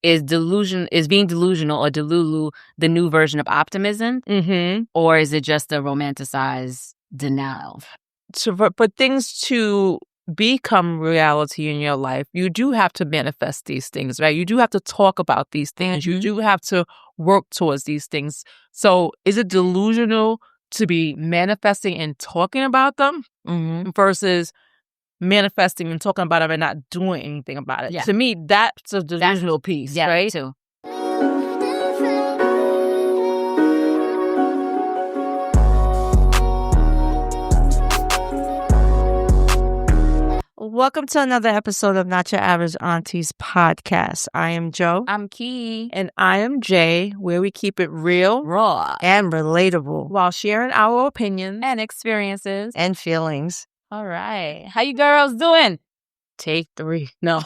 is being delusional or delulu the new version of optimism? Mm-hmm. Or is it just a romanticized denial? For things to become reality in your life, you do have to manifest these things, right? You do have to talk about these things. You do have to work towards these things. So is it delusional to be manifesting and talking about them versus manifesting and talking about them and not doing anything about it? Yeah. To me, that's a delusional piece, Yeah, right? too. Welcome to another episode of Not Your Average Auntie's podcast. I am Joe. I'm Key. And I am Jay, where we keep it real, Raw, and relatable while sharing our opinions and experiences and feelings. All right. How you girls doing? Take 3. No.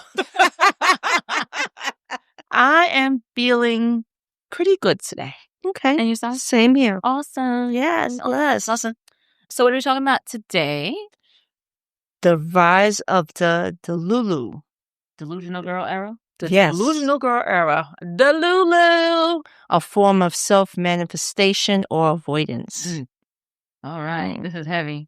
I am feeling pretty good today. Okay. And yourself? Same here. Awesome. Yes. Awesome. So what are we talking about today? The rise of the delulu. Delusional girl era? Yes. Delusional girl era. Delulu. A form of self-manifestation or avoidance. All right. This is heavy.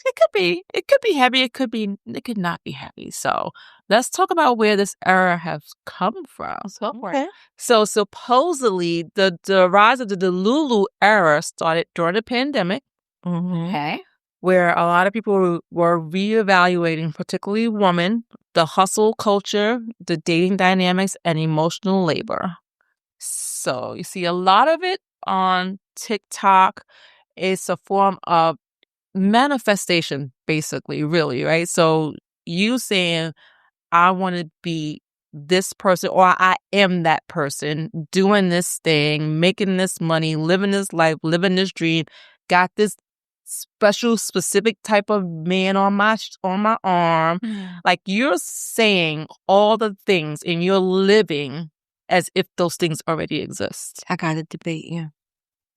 It could be. It could be heavy. It could not be heavy. So let's talk about where this era has come from. Okay. So supposedly the rise of the Delulu era started during the pandemic. Okay. Where a lot of people were reevaluating, particularly women, the hustle culture, the dating dynamics, and emotional labor. So you see a lot of it on TikTok. It's a form of manifestation, basically, really, right? So you saying, I want to be this person, or I am that person, doing this thing, making this money, living this life, living this dream, got this special, specific type of man on my arm. Like, you're saying all the things and you're living as if those things already exist. I got a debate, yeah.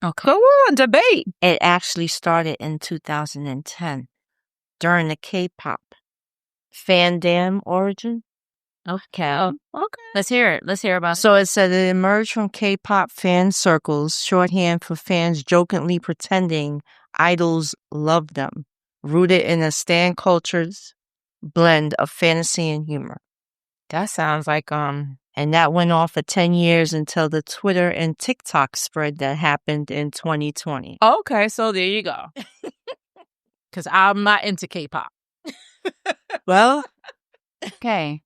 Okay. Go on, debate. It actually started in 2010 during the K-pop fandom origin. Okay. Okay. Let's hear it. Let's hear about it. So it said it emerged from K-pop fan circles, shorthand for fans jokingly pretending idols love them, rooted in a stan culture's blend of fantasy and humor. That sounds like And that went on for 10 years until the Twitter and TikTok spread that happened in 2020. Okay, so there you go. Because I'm not into K-pop. Well, Okay,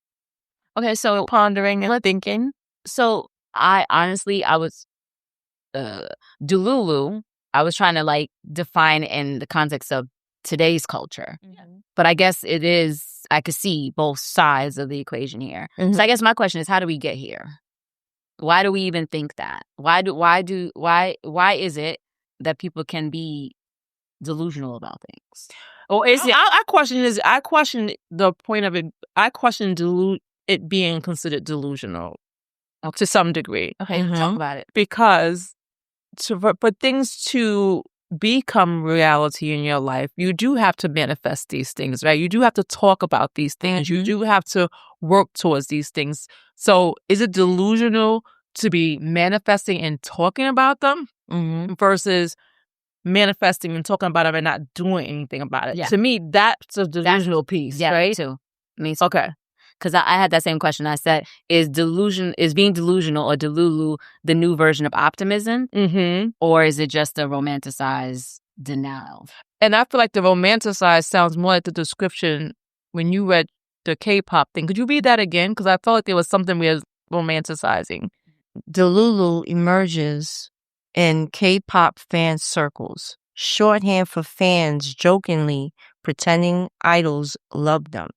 so Pondering and thinking. So I was delulu. I was trying to define in the context of today's culture. But I guess I could see both sides of the equation here. So I guess my question is, how do we get here? Why do we even think that? Why is it that people can be delusional about things? Oh, I question the point of it. I question it being considered delusional to some degree. Okay, talk about it. Because for things to become reality in your life, you do have to manifest these things, right? You do have to talk about these things. You do have to work towards these things. So is it delusional to be manifesting and talking about them versus manifesting and talking about them and not doing anything about it? Yeah. To me, that's a delusional piece, right? Too. Okay. Because I had that same question. I said, is being delusional or delulu the new version of optimism? Or is it just a romanticized denial? And I feel like the romanticized sounds more like the description when you read the K-pop thing. Could you read that again? Because I felt like there was something we were romanticizing. delulu emerges in K-pop fan circles, shorthand for fans jokingly pretending idols love them,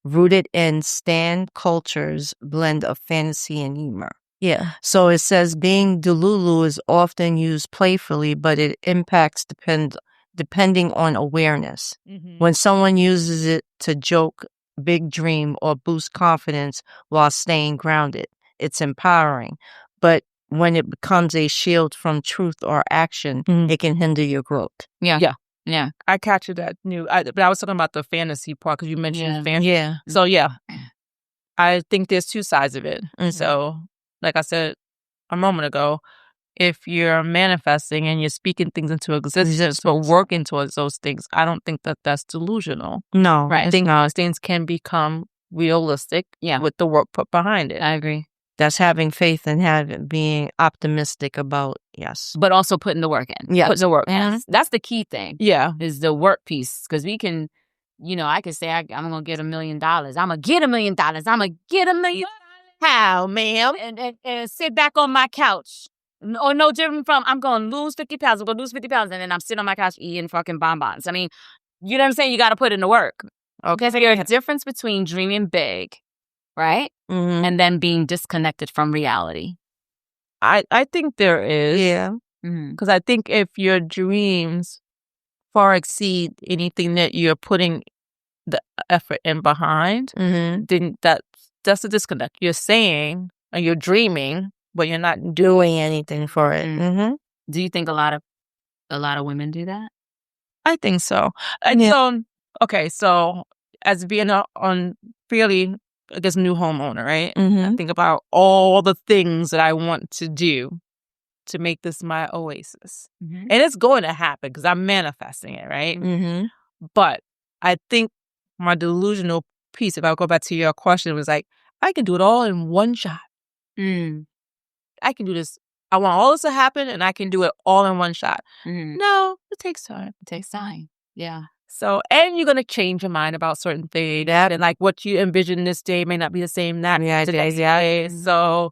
rooted in stan culture's blend of fantasy and humor. Yeah. So it says being delulu is often used playfully, but it impacts depending on awareness. When someone uses it to joke, big dream, or boost confidence while staying grounded, it's empowering. But when it becomes a shield from truth or action, it can hinder your growth. Yeah. I captured that but I was talking about the fantasy part because you mentioned fantasy. Yeah. So yeah. I think there's two sides of it. So, like I said a moment ago, if you're manifesting and you're speaking things into existence, but working towards those things, I don't think that that's delusional. No. I think things can become realistic with the work put behind it. I agree. That's having faith and being optimistic about, yes. But also putting the work in. Yes. Put the work in. That's the key thing. Yeah. Is the work piece. Because we can, I could say I'm going to get $1 million. I'm going to get $1 million. I'm going to get $1 million. How, ma'am? And sit back on my couch. Or no different from, I'm going to lose 50 pounds. I'm going to lose 50 pounds. And then I'm sitting on my couch eating fucking bonbons. I mean, you know what I'm saying? You got to put in the work. Okay. So there's a difference between dreaming big, right? And then being disconnected from reality. I think there is. Yeah. Because I think if your dreams far exceed anything that you're putting the effort in behind, then that's a disconnect. You're saying and you're dreaming, but you're not doing anything for it. Do you think a lot of women do that? I think so. And so as being on fairly, I guess, new homeowner, right? I think about all the things that I want to do to make this my oasis. And it's going to happen because I'm manifesting it, right? But I think my delusional piece, if I go back to your question, was like, I can do it all in one shot. I can do this. I want all this to happen and I can do it all in one shot. No, it takes time. It takes time. Yeah. So, and you're going to change your mind about certain things. And like what you envision this day may not be the same that day. So,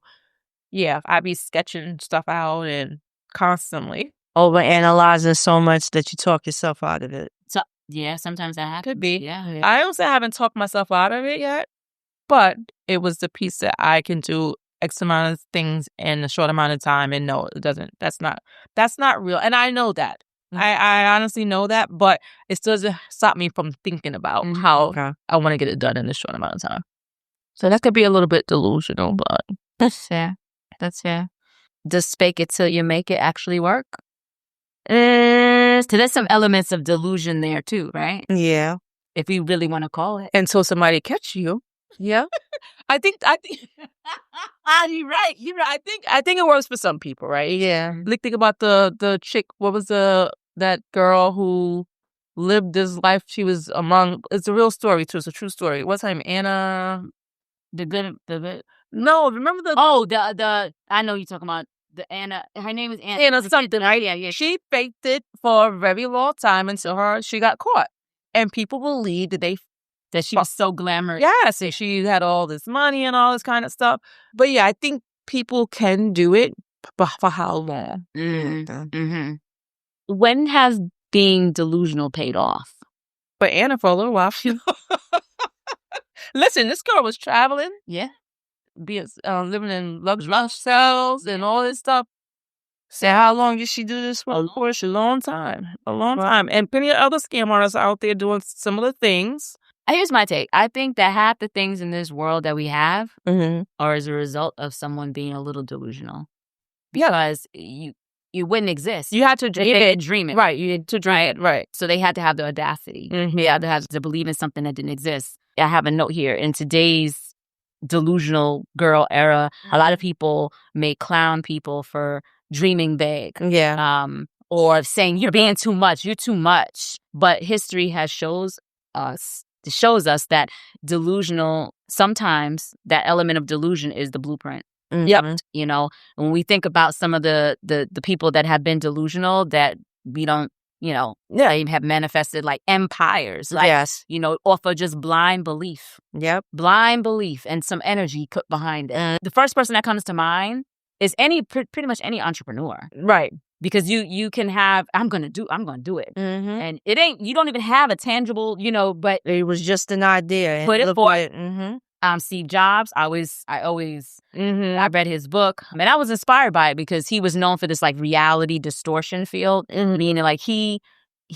yeah, I be sketching stuff out and constantly. Overanalyzing so much that you talk yourself out of it. So, yeah, sometimes that happens. Could be. Yeah. I don't say I haven't talked myself out of it yet, but it was the piece that I can do X amount of things in a short amount of time. And no, it doesn't. That's not real. And I know that. I honestly know that, but it still doesn't stop me from thinking about how I want to get it done in a short amount of time. So that could be a little bit delusional, but that's fair. That's fair. Does fake it till you make it actually work? So there's some elements of delusion there too, right? Yeah. If you really want to call it. Until somebody catch you. Yeah. I think you're right. I think it works for some people, right? Yeah. Like, think about the chick. What was that girl who lived this life? She was it's a real story too. It's a true story. What's her name? Anna. No, remember the I know you're talking about the Anna. Her name is Anna. Anna something, right? Yeah. She faked it for a very long time until she got caught, and people believed that she was so glamorous. Yes, and she had all this money and all this kind of stuff. But yeah, I think people can do it, but for how long? When has being delusional paid off? But Anna, for a little while. Listen, this girl was traveling. Yeah. Living in luxury hotels and all this stuff. So how long did she do this for? A long time. And plenty of other scam artists out there doing similar things. Here's my take. I think that half the things in this world that we have are as a result of someone being a little delusional. Because you wouldn't exist. You had to dream it. Right. You had to dream it. Right. So they had to have the audacity. They had to have to believe in something that didn't exist. I have a note here. In today's delusional girl era, a lot of people may clown people for dreaming big. Yeah. Or saying you're being too much. You're too much. But history shows us that delusional, sometimes that element of delusion is the blueprint. Yep. When we think about some of the people that have been delusional that we don't, they have manifested like empires. Like, yes. Off of just blind belief. Yep. Blind belief and some energy put behind it. The first person that comes to mind is pretty much any entrepreneur. Right. Because you can have, I'm going to do it. And it ain't, you don't even have a tangible, but it was just an idea. Put it forth. Steve Jobs, I read his book. I mean, I was inspired by it because he was known for this like reality distortion field. Meaning like he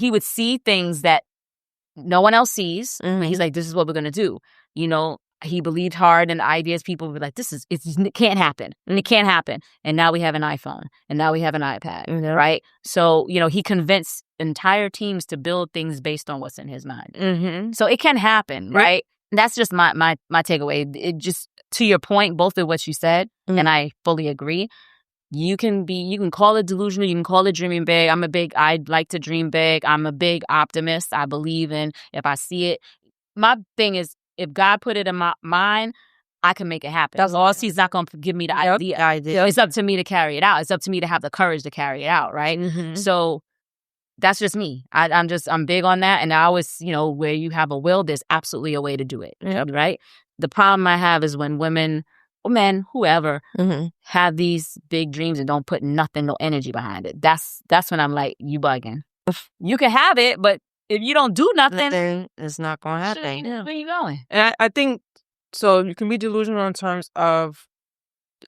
would see things that no one else sees. He's like, this is what we're going to do. He believed hard in ideas. People were like, it can't happen. And it can't happen. And now we have an iPhone. And now we have an iPad. Right? So, he convinced entire teams to build things based on what's in his mind. So it can happen, right? that's just my takeaway. It just, to your point, both of what you said, and I fully agree. You can call it delusional, you can call it dreaming big. I like to dream big. I'm a big optimist. I believe in, if I see it. My thing is, if God put it in my mind, I can make it happen. That's all. He's not going to give me the idea. So it's up to me to carry it out. It's up to me to have the courage to carry it out, right? So that's just me. I'm big on that. And I always, where you have a will, there's absolutely a way to do it, right? The problem I have is when women or men, whoever, have these big dreams and don't put nothing, no energy behind it. That's when I'm like, you bugging. You can have it, but if you don't do nothing, it's not going to happen. Where you going? And I think, so you can be delusional in terms of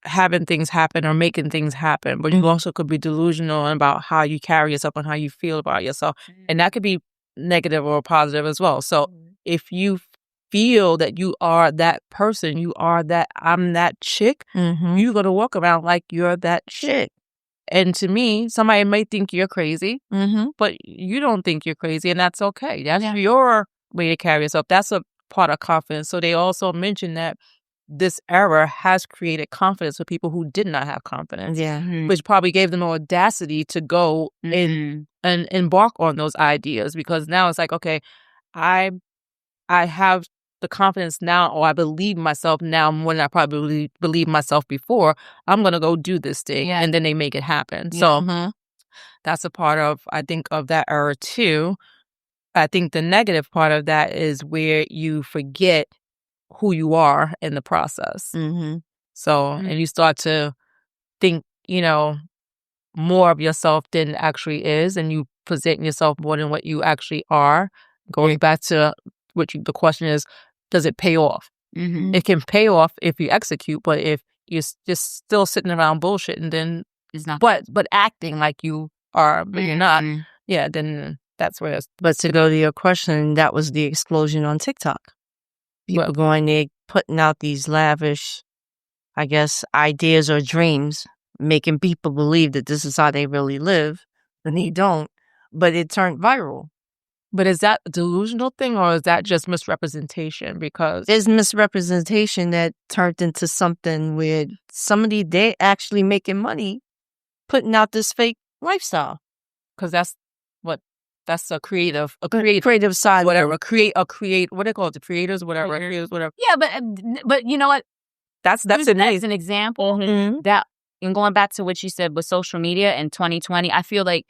having things happen or making things happen, but you also could be delusional about how you carry yourself and how you feel about yourself. And that could be negative or positive as well. So if you feel that you are that person, you are that, I'm that chick, you're going to walk around like you're that chick. And to me, somebody might think you're crazy, but you don't think you're crazy, and that's okay. That's your way to carry yourself. That's a part of confidence. So they also mentioned that this era has created confidence for people who did not have confidence, which probably gave them the audacity to go and embark on those ideas, because now it's like, okay, I have the confidence now, or I believe myself now more than I probably believed myself before. I'm going to go do this thing. And then they make it happen. So that's a part of, I think, of that era too. I think the negative part of that is where you forget who you are in the process. So, and you start to think, more of yourself than actually is, and you present yourself more than what you actually are. Going back to the question is, does it pay off? It can pay off if you execute, but if you're just still sitting around bullshitting, then it's not. But acting like you are, but you're not. Then that's where it's. But to go to your question, that was the explosion on TikTok. People going there, putting out these lavish, I guess, ideas or dreams, making people believe that this is how they really live, and they don't. But it turned viral. But is that a delusional thing, or is that just misrepresentation? Because there's misrepresentation that turned into something where somebody, they actually making money putting out this fake lifestyle. Because that's a creative side. Whatever. What do they call it? The creators, whatever. Whatever. Yeah, but you know what? That's an example that, and going back to what you said with social media in 2020, I feel like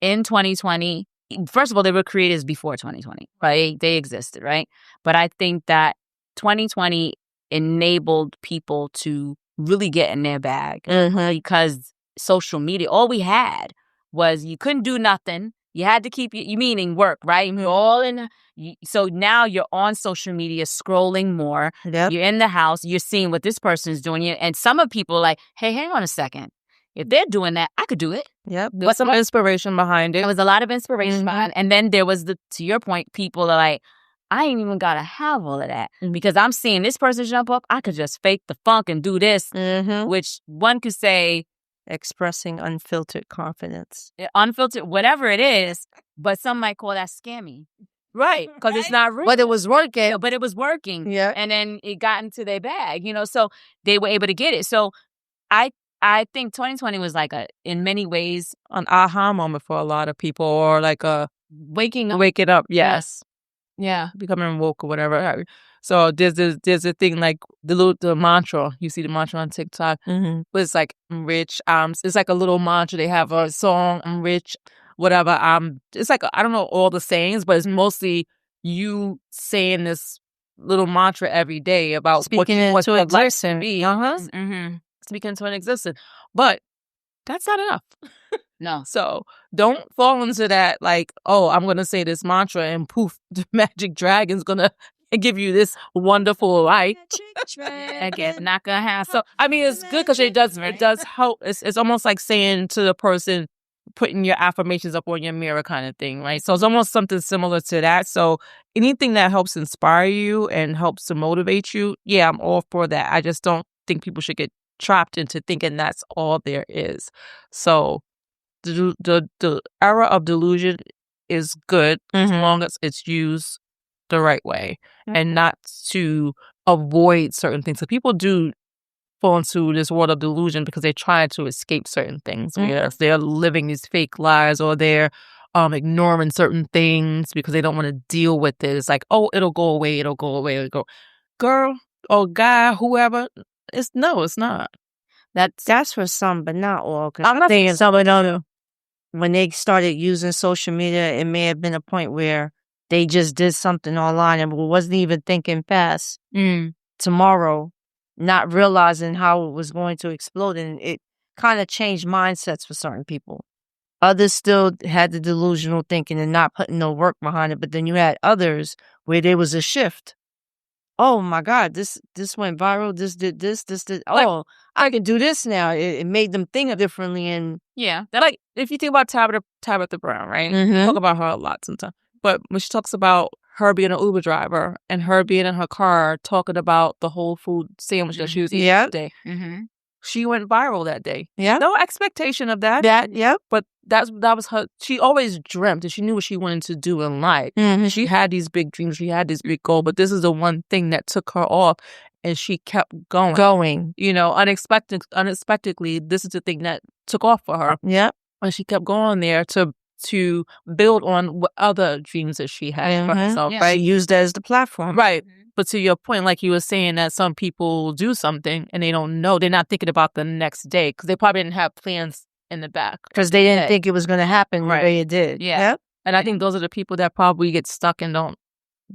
in 2020, first of all, there were creators before 2020, right? They existed, right? But I think that 2020 enabled people to really get in their bag because social media, all we had was, you couldn't do nothing. You had to keep you meaning work, right? You're all in. So now you're on social media scrolling more. You're in the house. You're seeing what this person's doing. And some of people are like, hey, hang on a second. If they're doing that, I could do it. There's some inspiration behind it. There was a lot of inspiration behind it. And then there was to your point, people are like, I ain't even got to have all of that. Because I'm seeing this person jump up. I could just fake the funk and do this, which one could say, expressing unfiltered confidence. Unfiltered, whatever it is, but some might call that scammy. Right, because it's not real. But it was working. Yeah, but it was working. Yeah. And then it got into their bag, so they were able to get it. So I think 2020 was like in many ways, an aha moment for a lot of people, or like a waking up. Yes. Yeah. Becoming woke or whatever. So there's a thing like the mantra. You see the mantra on TikTok. But it's like, I'm rich. It's like a little mantra. They have a song, I'm rich, whatever. It's like, I don't know all the sayings, but it's mostly you saying this little mantra every day about speaking into existence. Speaking into an existence. But that's not enough. No. So don't fall into that, like, oh, I'm going to say this mantra and poof, the magic dragon's going to give you this wonderful life. Again, not going to happen. So, I mean, it's good because it does help. It's almost like saying to the person, putting your affirmations up on your mirror kind of thing, right? So it's almost something similar to that. So anything that helps inspire you and helps to motivate you, yeah, I'm all for that. I just don't think people should get trapped into thinking that's all there is. So the era of delusion is good as long as it's used the right way. and not to avoid certain things. So people do fall into this world of delusion because they try to escape certain things. Whether they're living these fake lives or they're ignoring certain things because they don't want to deal with it. It's like, oh, it'll go away, it'll go away, it'll go. Girl or guy, whoever, it's not. That's for some, but not all. I'm not saying some, but no. When they started using social media, it may have been a point where they just did something online and wasn't even thinking past tomorrow, not realizing how it was going to explode. And it kind of changed mindsets for certain people. Others still had the delusional thinking and not putting no work behind it. But then you had others where there was a shift. Oh my God, this went viral. This did this did. Oh, I can do this now. It made them think differently. And like if you think about Tabitha Brown, right? Talk about her a lot sometimes. But when she talks about her being an Uber driver and her being in her car talking about the whole food sandwich that she was eating that day, she went viral that day. Yeah, no expectation of that. But that was her. She always dreamt and she knew what she wanted to do in life. She had these big dreams. She had this big goal. But this is the one thing that took her off, and she kept going. You know, unexpectedly, this is the thing that took off for her. Yeah, and she kept going there to build on what other dreams that she had for herself. Right, she used that as the platform. Right. But to your point, like you were saying, that some people do something and they don't know. They're not thinking about the next day because they probably didn't have plans in the back. Because they didn't think it was going to happen the way it did. Yeah. And I think those are the people that probably get stuck and don't,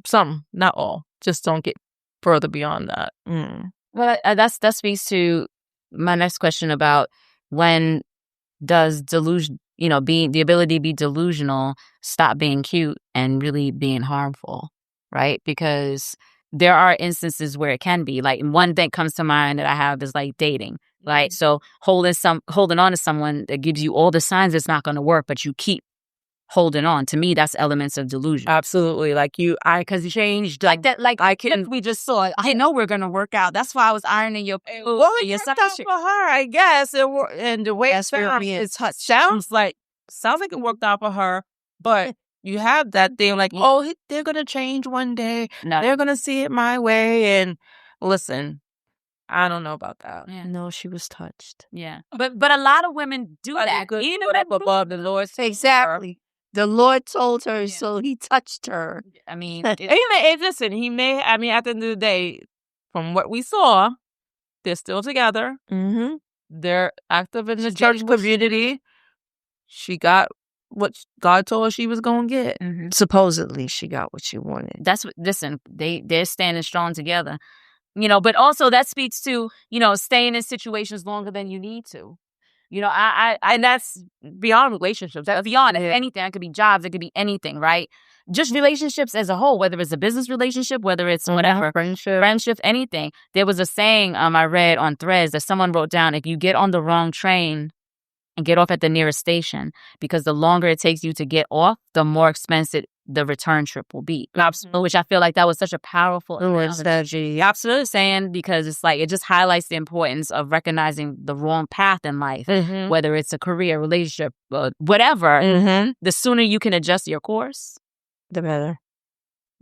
some, not all, just don't get further beyond that. Well, that speaks to my next question about when does delusion, being the ability to be delusional stop being cute and really being harmful, right? Because there are instances where it can be. Like one thing comes to mind that I have is like dating, right? So holding on to someone that gives you all the signs it's not going to work, but you keep holding on. To me, that's elements of delusion. Absolutely. Like because you changed. Like that, like I can. We just saw it. I know we're going to work out. That's why I was ironing your. Well, it worked out for her, I guess. And the way it sounds like it worked out for her, but you have that thing like, oh, they're going to change one day. No. They're going to see it my way. And listen, I don't know about that. Yeah. No, she was touched. Yeah. But a lot of women do that. Even up above the Lord. Exactly. The Lord told her, so he touched her. I mean, listen, he may, at the end of the day, from what we saw, they're still together. They're active in the church community. She got what God told her she was going to get. Supposedly, she got what she wanted. Listen, they're standing strong together. But also that speaks to, staying in situations longer than you need to. And that's beyond relationships. That's beyond anything. It could be jobs. It could be anything, right? Just relationships as a whole, whether it's a business relationship, whether it's whatever. Friendship, anything. There was a saying I read on Threads that someone wrote down, if you get on the wrong train and get off at the nearest station, because the longer it takes you to get off, the more expensive the return trip will be. Absolutely. Which I feel like that was such a powerful strategy. Absolutely saying, because it's like it just highlights the importance of recognizing the wrong path in life, whether it's a career, relationship, whatever. The sooner you can adjust your course, the better.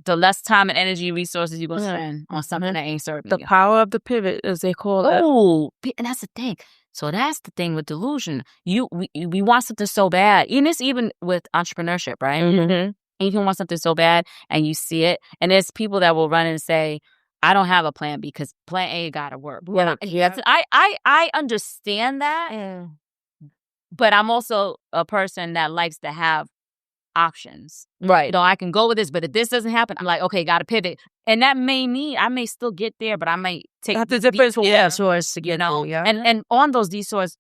The less time and energy resources you're going to spend on something that ain't serving the you. Power of the pivot, as they call it. Oh, and that's the thing. So that's the thing with delusion. We want something so bad. Even with entrepreneurship, right? And you want something so bad and you see it. And there's people that will run and say, I don't have a plan B because plan A got to work. I understand that. But I'm also a person that likes to have options. Right. I can go with this, but if this doesn't happen, I'm like, okay, got to pivot. And that may mean I may still get there, but I might take the different detours to get And on those detours,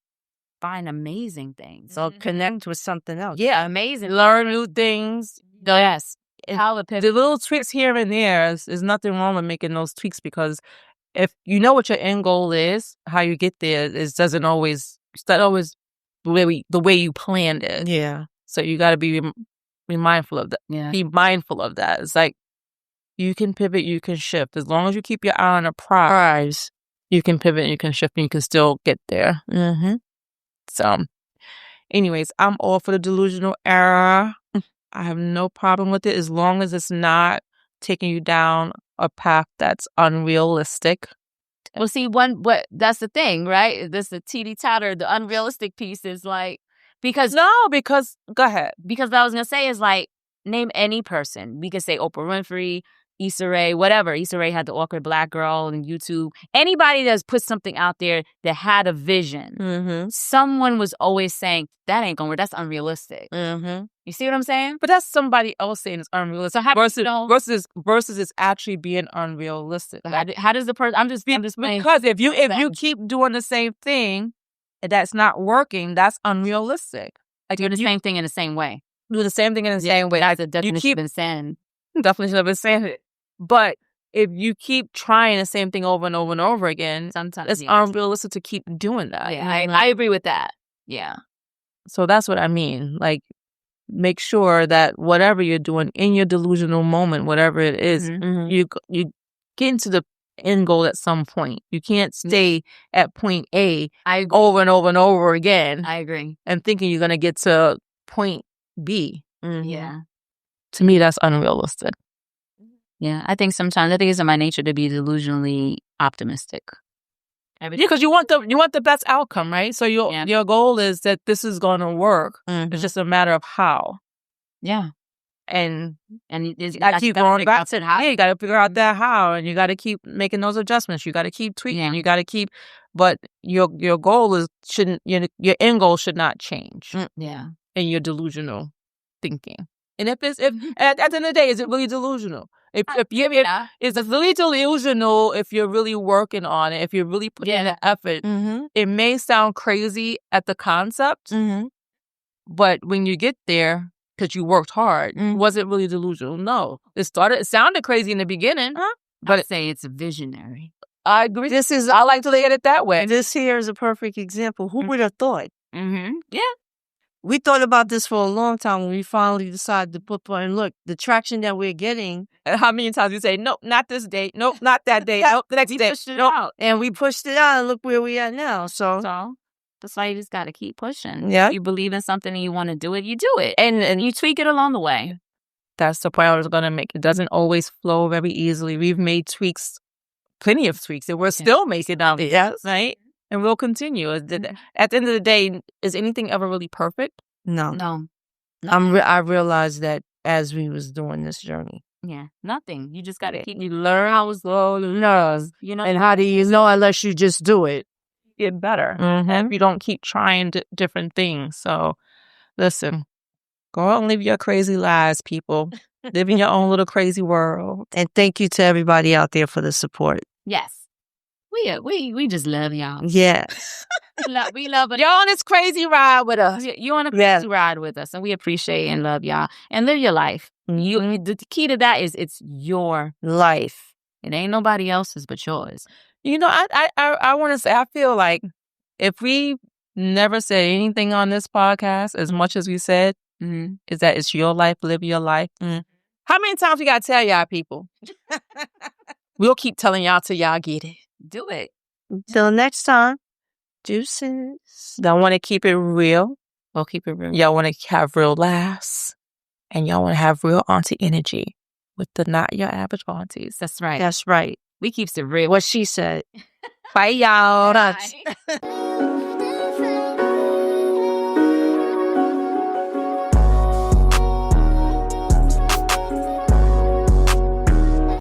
find amazing things. So connect with something else. Yeah, amazing. Learn new things. Yes. The little tweaks here and there, is nothing wrong with making those tweaks, because if you know what your end goal is, how you get there it's not always the way you planned it. Yeah. So you got to be mindful of that. Yeah. Be mindful of that. It's like you can pivot, you can shift. As long as you keep your eye on the prize, you can pivot, you can shift, and you can still get there. So, anyways, I'm all for the delusional era. I have no problem with it as long as it's not taking you down a path that's unrealistic. Well, see, that's the thing, right? This the teeter-totter, the unrealistic piece is like, because go ahead. Because what I was going to say is like, name any person. We could say Oprah Winfrey, Issa Rae, whatever. Issa Rae had the awkward black girl on YouTube. Anybody that's put something out there that had a vision, someone was always saying, that ain't gonna work. That's unrealistic. You see what I'm saying? But that's somebody else saying it's unrealistic. So versus it's actually being unrealistic. How does the person? I'm just because if you keep doing the same thing, that's not working. That's unrealistic. Like do the same thing in the same way. Do the same thing in the same way. That's the definition of insanity. Definition of insanity. But if you keep trying the same thing over and over and over again, sometimes it's unrealistic to keep doing that. Yeah, I agree with that. Yeah. So that's what I mean. Like, make sure that whatever you're doing in your delusional moment, whatever it is, you get into the end goal at some point. You can't stay at point A over and over and over again. I agree. And thinking you're going to get to point B. Yeah. To me, that's unrealistic. Yeah, I think it's in my nature to be delusionally optimistic. Yeah, because you want the best outcome, right? So your goal is that this is going to work. It's just a matter of how. Yeah, and you keep going back to how. You got to figure out that how, and you got to keep making those adjustments. You got to keep tweaking. Yeah. You got to keep, but your goal your end goal should not change. Yeah, in your delusional thinking. And if at the end of the day, is it really delusional? It's really delusional if you're really working on it, if you're really putting in the effort. It may sound crazy at the concept, but when you get there, because you worked hard, was it really delusional? No. It sounded crazy in the beginning, but I'd say it's visionary. I agree. I like to look at it that way. This here is a perfect example. Who would have thought? Yeah. We thought about this for a long time when we finally decided to put on, look, the traction that we're getting. And how many times we say, nope, not this date. Nope, not that day. Nope, the next day. Nope. And we pushed it out and look where we are now. So that's why you just got to keep pushing. Yeah. If you believe in something and you want to do it, you do it. And you tweak it along the way. That's the point I was going to make. It doesn't always flow very easily. We've made tweaks, plenty of tweaks, and we're still making them. Yes. Right? And we'll continue. At the end of the day, is anything ever really perfect? No. I realized that as we was doing this journey. Yeah, nothing. You just got to you learn how it's going, and how do you know unless you just do it? Get better. If you don't keep trying different things. So, listen, go out and live your crazy lives, people. Live in your own little crazy world. And thank you to everybody out there for the support. Yes. We just love y'all. Yes. we love it. Y'all on this crazy ride with us. You on a crazy ride with us, and we appreciate and love y'all. And live your life. The key to that is it's your life. It ain't nobody else's but yours. I want to say, I feel like if we never said anything on this podcast, as much as we said, is that it's your life, live your life. How many times we got to tell y'all, people? We'll keep telling y'all till y'all get it. Do it. Till next time. Deuces. Y'all want to keep it real. We'll keep it real. Y'all want to have real laughs. And y'all want to have real auntie energy with the Not Your Average Aunties. That's right. That's right. We keeps it real. What she said. Bye, y'all. Bye.